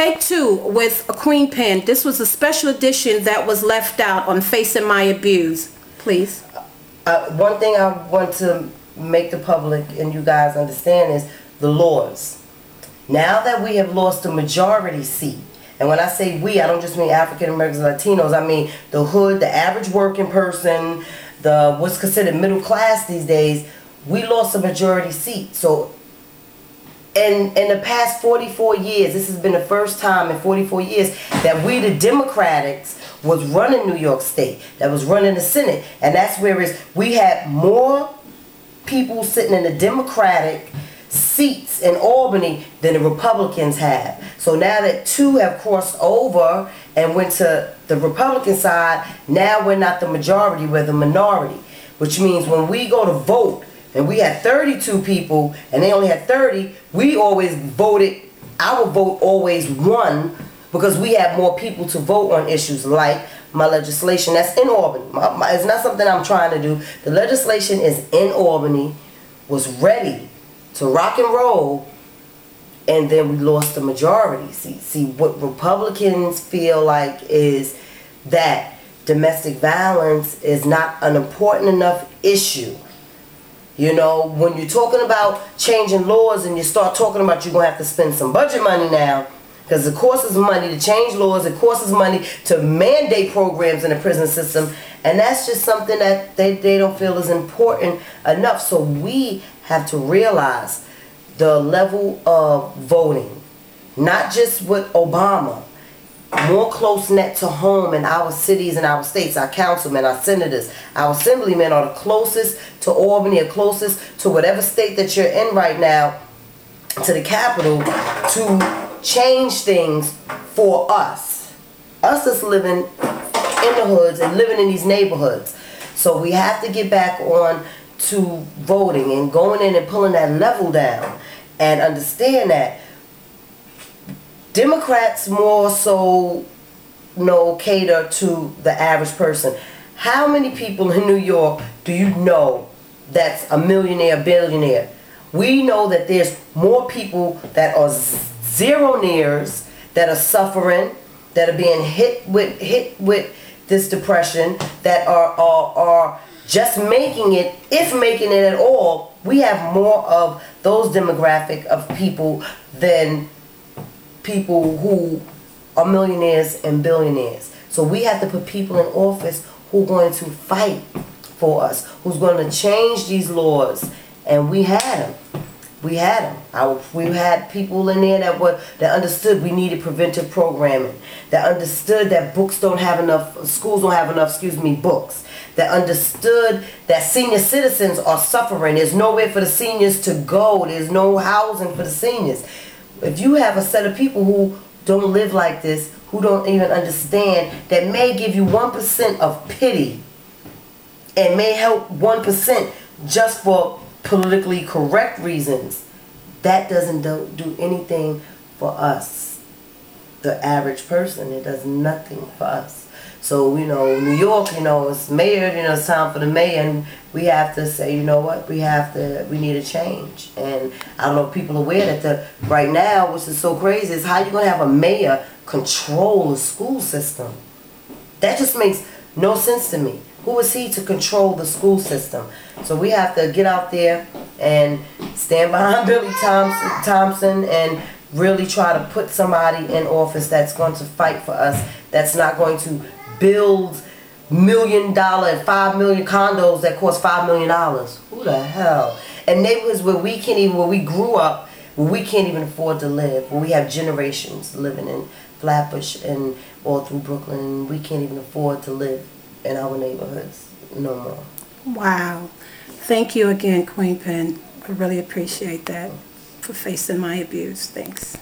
Take two with a Queen Pen. This was a special edition that was left out on Facing My Abuse. Please. One thing I want to make the public and you guys understand is the laws. Now that we have lost the majority seat, and when I say we, I don't just mean African Americans and Latinos, I mean the hood, the average working person, the what's considered middle class these days, we lost a majority seat. So in the past 44 years, this has been the first time in 44 years that we, the Democrats, was running New York State, that was running the Senate. And that's where we had more people sitting in the Democratic seats in Albany than the Republicans have. So now that two have crossed over and went to the Republican side, now we're not the majority, we're the minority. Which means when we go to vote, and we had 32 people and they only had 30, we always voted, our vote always won because we had more people to vote on issues like my legislation that's in Albany. It's not something I'm trying to do. The legislation is in Albany, was ready to rock and roll, and then we lost the majority. See what Republicans feel like is that domestic violence is not an important enough issue. You know, when you're talking about changing laws and you start talking about you're going to have to spend some budget money now, because it costs money to change laws, it costs money to mandate programs in the prison system, and that's just something that they don't feel is important enough. So we have to realize the level of voting, not just with Obama, more close-knit to home in our cities and our states. Our councilmen, our senators, our assemblymen are the closest to Albany, or closest to whatever state that you're in right now, to the capital, to change things for us. Us that's living in the hoods and living in these neighborhoods. So we have to get back on to voting and going in and pulling that level down and understand that Democrats more so cater to the average person. How many people in New York do you know that's a millionaire, billionaire? We know that there's more people that are zeronaires that are suffering, that are being hit with this depression, that are just making it, if making it at all. We have more of those demographic of people than people who are millionaires and billionaires. So we have to put people in office who are going to fight for us, who's going to change these laws. And we had them. We had them. We had people in there that understood we needed preventive programming, that understood that schools don't have enough, books, that understood that senior citizens are suffering. There's nowhere for the seniors to go. There's no housing for the seniors. If you have a set of people who don't live like this, who don't even understand, that may give you 1% of pity and may help 1% just for politically correct reasons, that doesn't do anything for us, the average person. It does nothing for us. So, New York, it's mayor, it's time for the mayor, and we have to say, you know what, we need a change. And I don't know if people are aware that right now, which is so crazy, is how you going to have a mayor control the school system. That just makes no sense to me. Who is he to control the school system? So we have to get out there and stand behind Billy Thompson and really try to put somebody in office that's going to fight for us, that's not going to build $1 million and $5 million condos that cost $5 million. Who the hell? And neighborhoods where we grew up, where we can't even afford to live, where we have generations living in Flatbush and all through Brooklyn, and we can't even afford to live in our neighborhoods no more. Wow. Thank you again, Queen Pen. I really appreciate that for Facing My Abuse. Thanks.